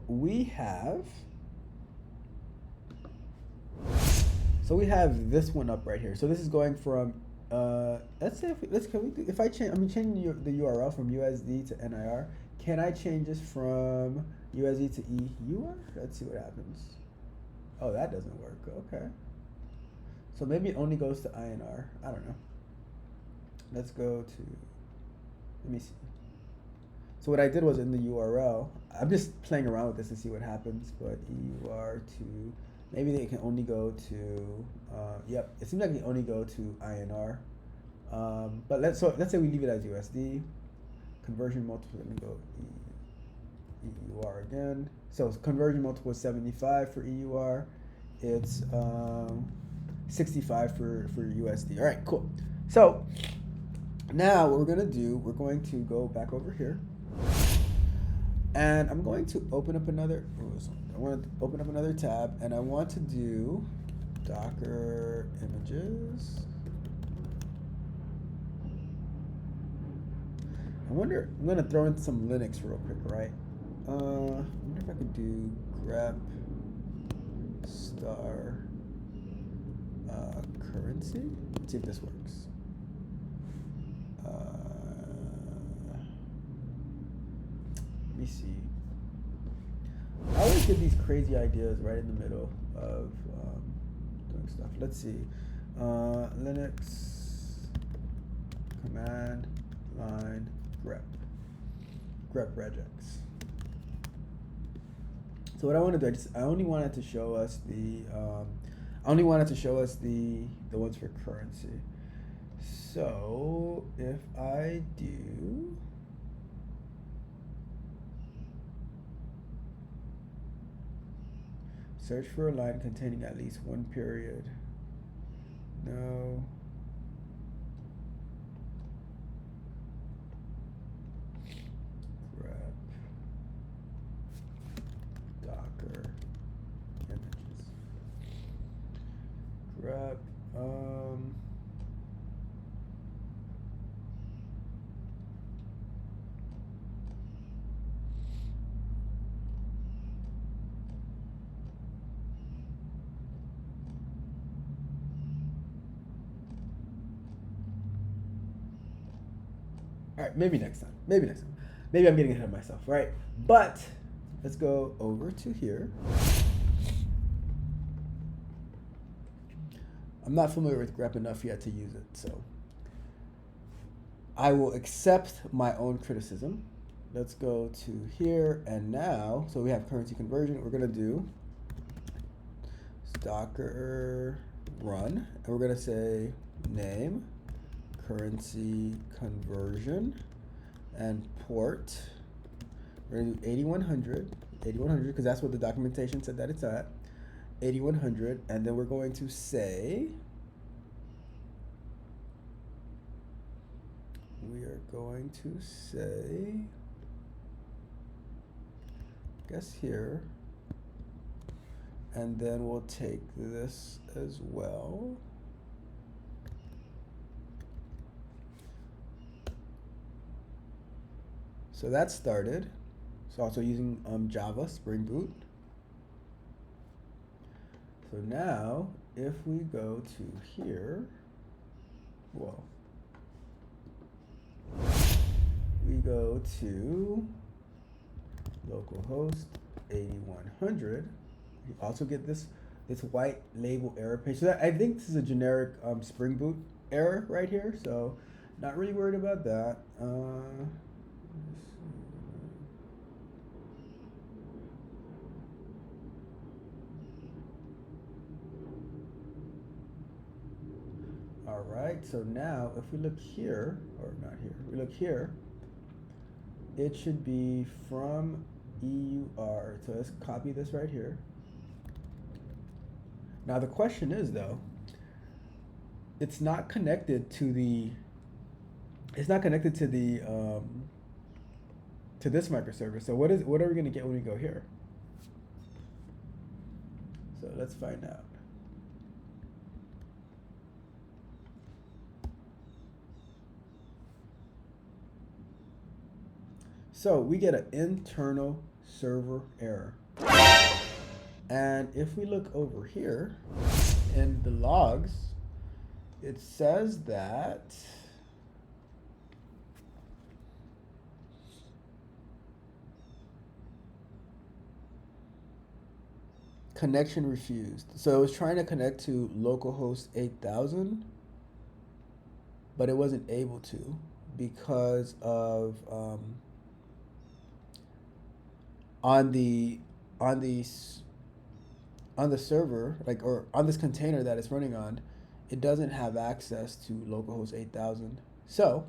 we have this one up right here. So this is going from let's say if I change, changing the URL from USD to NIR. Can I change this from USD to EUR? Let's see what happens. Oh, that doesn't work. Okay. So maybe it only goes to INR. I don't know. Let's go to, let me see. So what I did was in the URL, I'm just playing around with this to see what happens, but EUR to, maybe they can only go to, yep, it seems like they only go to INR. But let's say we leave it as USD. Conversion multiple, let me go EUR again. So conversion multiple is 75 for EUR. It's 65 for USD. All right, cool. So now what we're gonna do, we're going to go back over here, and I'm going to open up another. I want to open up another tab, and I want to do Docker images. I wonder, I'm gonna throw in some Linux real quick, right? I wonder if I could do grep star currency. Let's see if this works. Let me see. I always get these crazy ideas right in the middle of doing stuff. Let's see. Linux command line grep regex. So what I want to do, I only wanted to show us the the ones for currency. So if I do search for a line containing at least one period, no. Docker images. Grep. All right, maybe next time. Maybe I'm getting ahead of myself, right? But let's go over to here. I'm not familiar with grep enough yet to use it, so I will accept my own criticism. Let's go to here, and now, so we have currency conversion. We're gonna do Docker run, and we're gonna say name, currency conversion, and port. We're gonna do 8100 because that's what the documentation said that it's at. 8100, and then we're going to say I guess here, and then we'll take this as well. So that started. So also using Java Spring Boot. So now if we go to here, whoa, we go to localhost 8100. You also get this white label error page. So I think this is a generic Spring Boot error right here. So not really worried about that. All right, so now if we look here, or not here, we look here, it should be from EUR. So let's copy this right here. Now the question is though, it's not connected to the to this microservice. So what are we gonna get when we go here? So let's find out. So we get an internal server error. And if we look over here in the logs, it says that connection refused. So it was trying to connect to localhost 8000, but it wasn't able to because of on the server, like, or on this container that it's running on, it doesn't have access to localhost 8000. So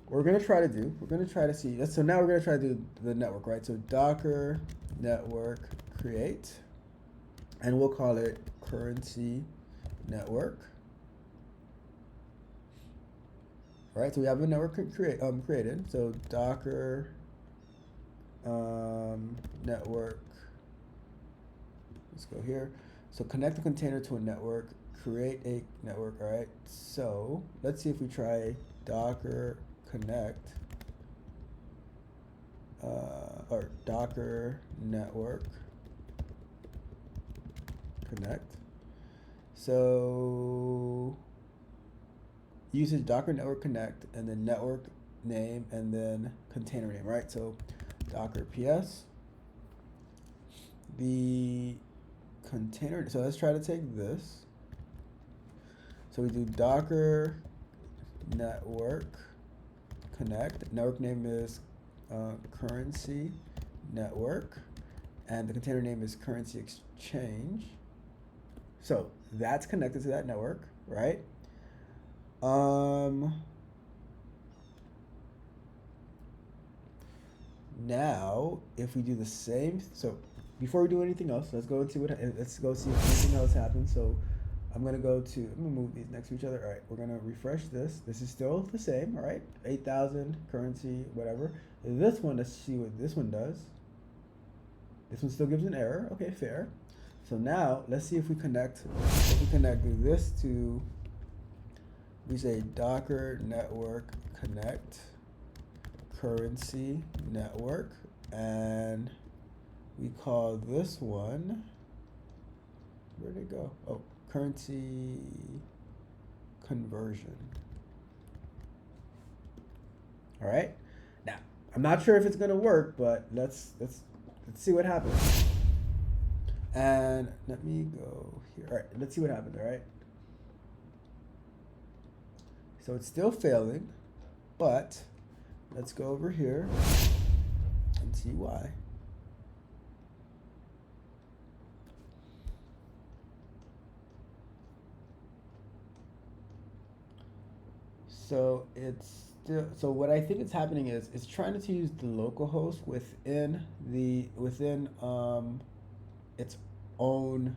what we're gonna try to see. So now we're gonna try to do the network, right? So Docker network create, and we'll call it currency network. All right, so we have a network created. So Docker network. Let's go here. So connect the container to a network, create a network. All right. So let's see if we try Docker connect or Docker network connect. So usage Docker network connect, and then network name, and then container name, right? So Docker PS. The container, so let's try to take this. So we do Docker network connect. Network name is currency network, and the container name is currency exchange. So that's connected to that network, right? Now if we do the same, so before we do anything else, let's go see if anything else happens. So I'm gonna move these next to each other. All right, we're gonna refresh this. This is still the same, all right? 8000 currency, whatever. This one, let's see what this one does. This one still gives an error. Okay, fair. So now let's see if we connect. This to, we say Docker network connect currency network, and we call this one, where'd it go? Oh, currency conversion. All right. Now, I'm not sure if it's gonna work, but let's see what happens. And let me go here. All right, let's see what happens. All right. So it's still failing, but let's go over here and see why. So it's still, so what I think is happening is it's trying to use the local host within its own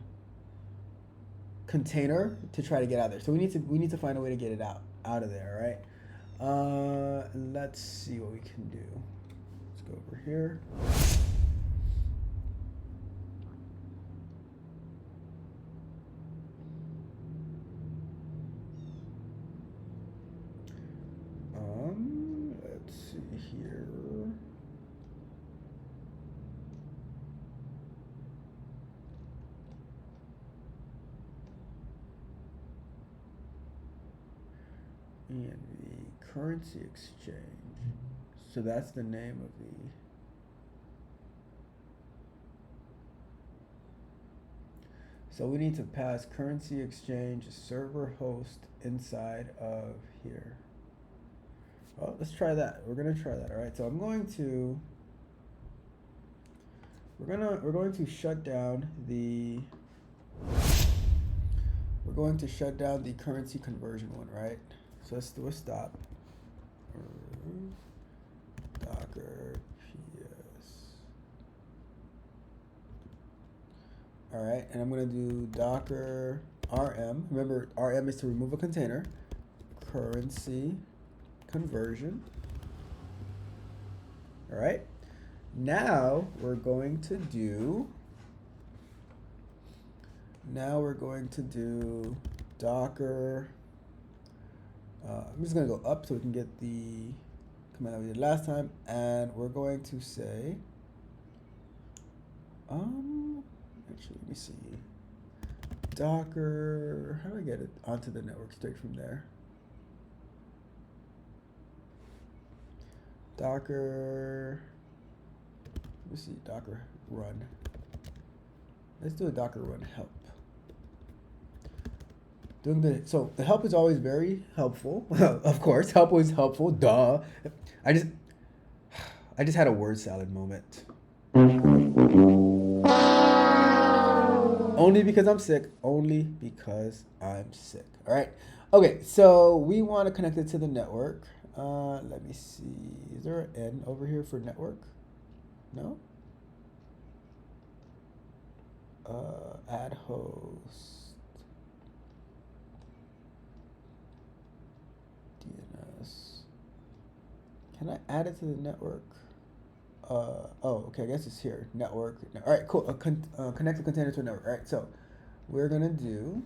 container to try to get out of there. So we need to find a way to get it out of there, right? Let's see what we can do. Let's go over here. Let's see here. And the currency exchange. So that's the name of the. So we need to pass currency exchange server host inside of here. Oh, let's try that. We're gonna try that. All right. So I'm going to. We're going to shut down the. We're going to shut down the currency conversion one, right? So let's do a stop. Docker PS. All right, and I'm gonna do Docker RM. Remember, RM is to remove a container. Currency conversion. All right. Now we're going to do. Docker. I'm just gonna go up so we can get the command that we did last time, and we're going to say Actually, let me see. Docker, how do I get it onto the network straight from there? Docker, let me see, Docker run. Let's do a Docker run help. So the help is always very helpful. Of course, help was helpful. Duh. I just I just had a word salad moment. Only because I'm sick. Only because I'm sick. All right. Okay. So we want to connect it to the network. Let me see. Is there an N over here for network? No. Add host. DNS. Can I add it to the network? Oh, okay, I guess it's here. Network. All right, cool. Connect the container to a network. All right, so we're gonna do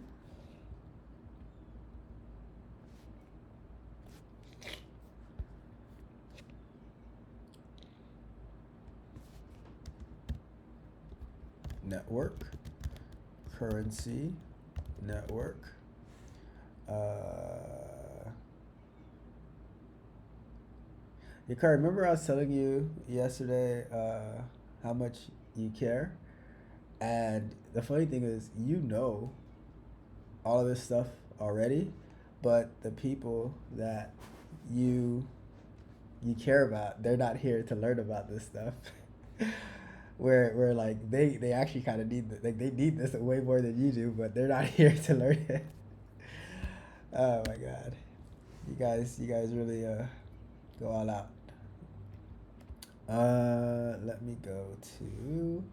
network, currency, network. Yukari, remember I was telling you yesterday how much you care? And the funny thing is, you know all of this stuff already, but the people that you you care about, they're not here to learn about this stuff. where like they actually kind of like they need this way more than you do, but they're not here to learn it. Oh my god, you guys really go all out. Let me go to.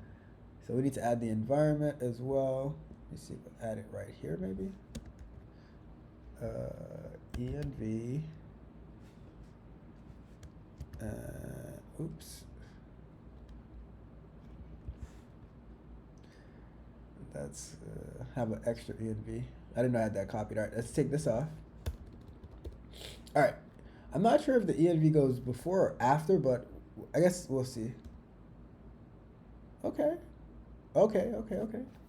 So we need to add the environment as well. Let me see if I add it right here, maybe. Env. Oops. Let's have an extra env. I didn't know I had that copied. All right, let's take this off. All right. I'm not sure if the env goes before or after, but I guess we'll see. Okay. Okay.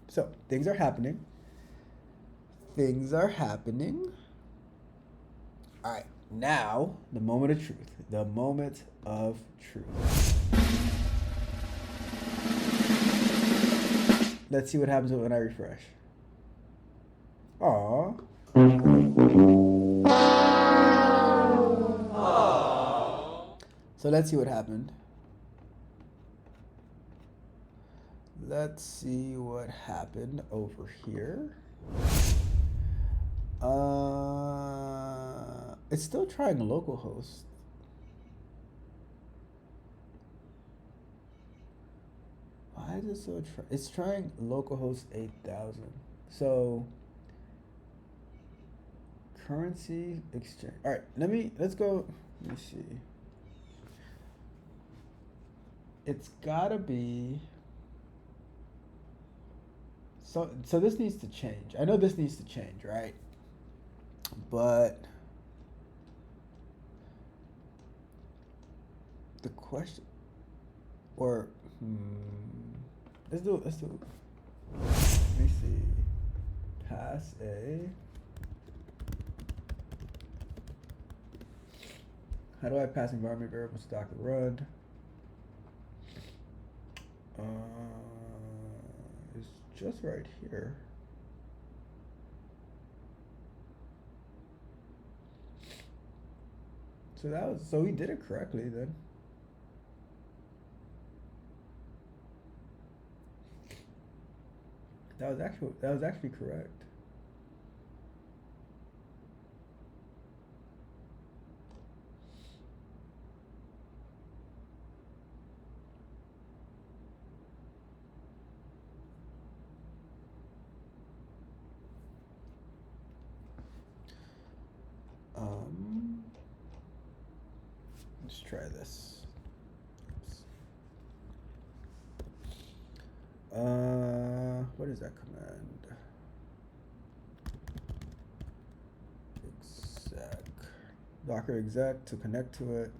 So things are happening. Things are happening. All right. Now, the moment of truth. The moment of truth. Let's see what happens when I refresh. Aww. So let's see what happened. Let's see what happened over here. It's still trying localhost. Why is it so it's trying localhost 8000. So currency exchange. All right, let's go. Let me see. It's gotta be. So this needs to change. I know this needs to change, right? But the question, or let's do. Let me see. Pass a. How do I pass environment variables to Docker run? It's just right here. So we did it correctly then. That was actually correct. Let's try this. What is that command? Exec. Docker exec to connect to it.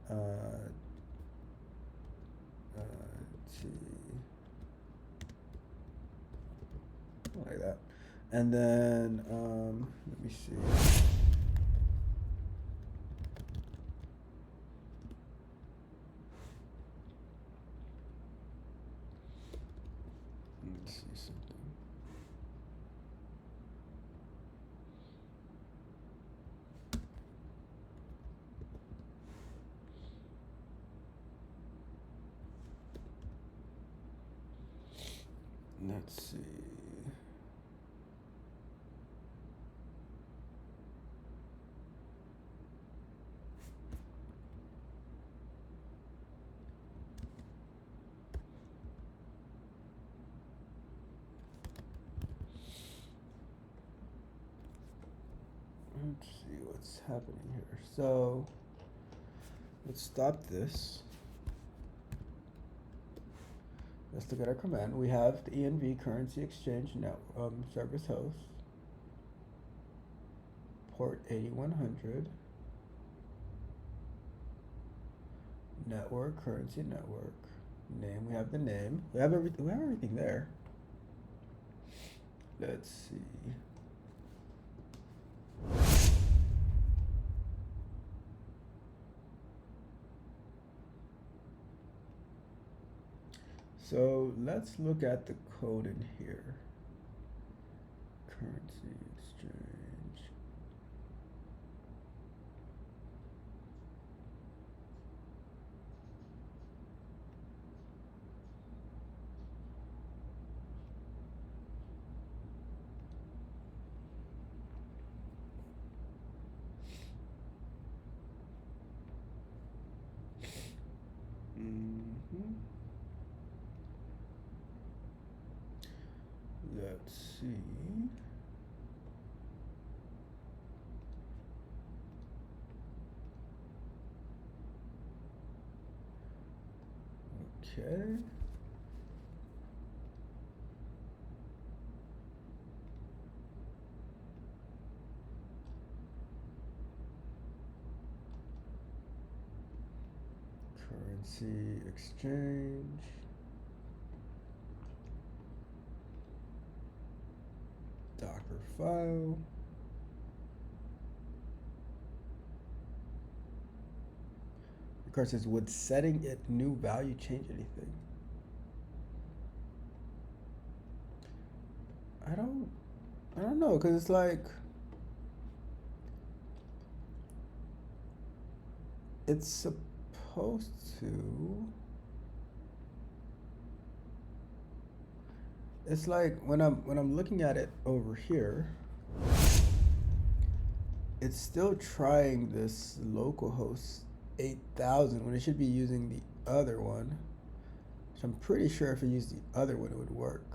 Let's see. like that. And then let me see. Let's see something. Let's see. Let's see what's happening here. So let's stop this. Let's look at our command. We have the env currency exchange service host, port 8100, network, currency network, name. We have the name. We have everything. We have everything there. Let's see. So let's look at the code in here. Currency exchange. Let's see. Okay. Currency exchange. Docker file. The card says, would setting it new value change anything? I don't know, because it's like, it's supposed to. It's like when I'm looking at it over here, it's still trying this localhost 8000 when it should be using the other one. So I'm pretty sure if it used the other one, it would work.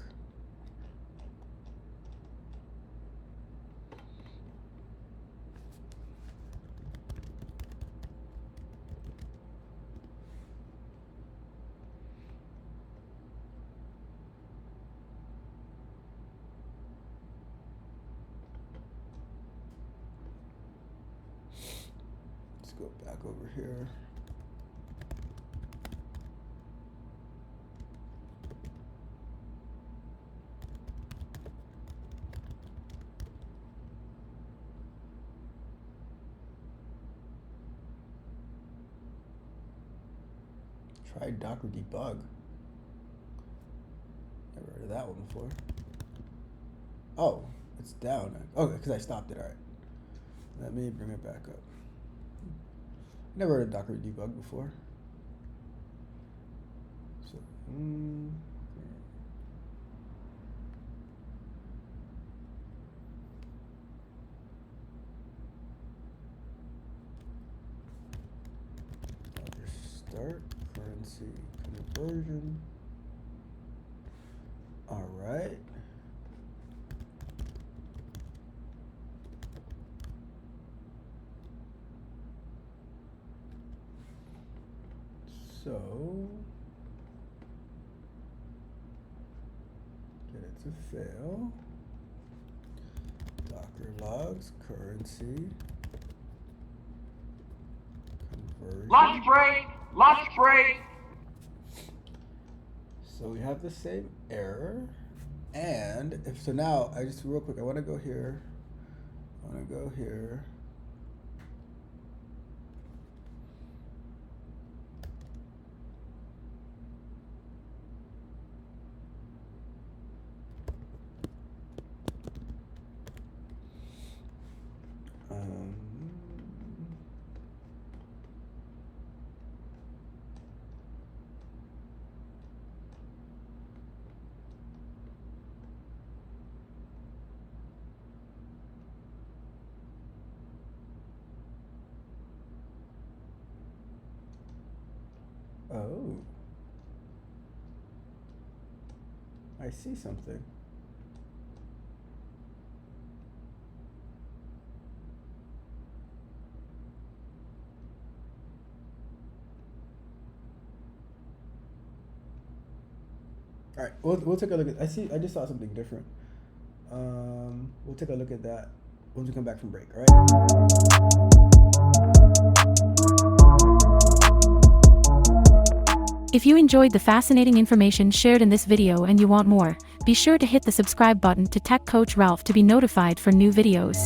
Let's go back over here. Try Docker debug. Never heard of that one before. Oh, it's down. Okay, because I stopped it. All right. Let me bring it back up. Never heard of Docker debug before. So, start currency conversion. All right. So get it to fail. Docker logs currency conversion. Lunch break! Lunch break! So we have the same error, And if so, now I just real quick, I want to go here. Oh, I see something. All right, we'll take a look at. I just saw something different. We'll take a look at that once we come back from break. All right. If you enjoyed the fascinating information shared in this video and you want more, be sure to hit the subscribe button to Tech Coach Ralph to be notified for new videos.